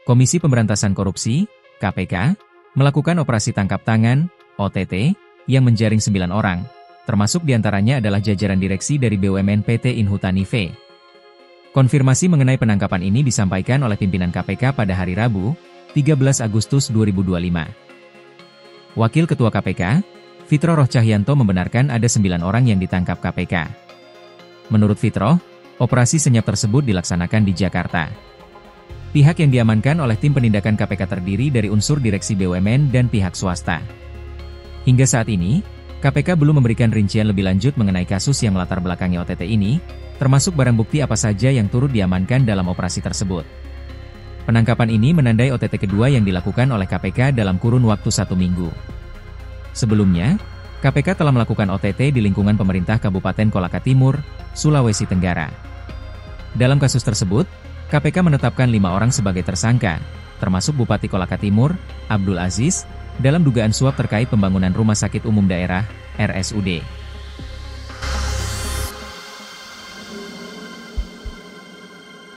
Komisi Pemberantasan Korupsi, KPK, melakukan operasi tangkap tangan, OTT, yang menjaring 9 orang, termasuk diantaranya adalah jajaran direksi dari BUMN PT Inhutani V. Konfirmasi mengenai penangkapan ini disampaikan oleh pimpinan KPK pada hari Rabu, 13 Agustus 2025. Wakil Ketua KPK, Fitro Roh Cahyanto membenarkan ada 9 orang yang ditangkap KPK. Menurut Fitro, operasi senyap tersebut dilaksanakan di Jakarta. Pihak yang diamankan oleh tim penindakan KPK terdiri dari unsur direksi BUMN dan pihak swasta. Hingga saat ini, KPK belum memberikan rincian lebih lanjut mengenai kasus yang melatar belakangi OTT ini, termasuk barang bukti apa saja yang turut diamankan dalam operasi tersebut. Penangkapan ini menandai OTT kedua yang dilakukan oleh KPK dalam kurun waktu 1 minggu. Sebelumnya, KPK telah melakukan OTT di lingkungan pemerintah Kabupaten Kolaka Timur, Sulawesi Tenggara. Dalam kasus tersebut, KPK menetapkan 5 orang sebagai tersangka, termasuk Bupati Kolaka Timur, Abdul Aziz, dalam dugaan suap terkait pembangunan Rumah Sakit Umum Daerah, RSUD.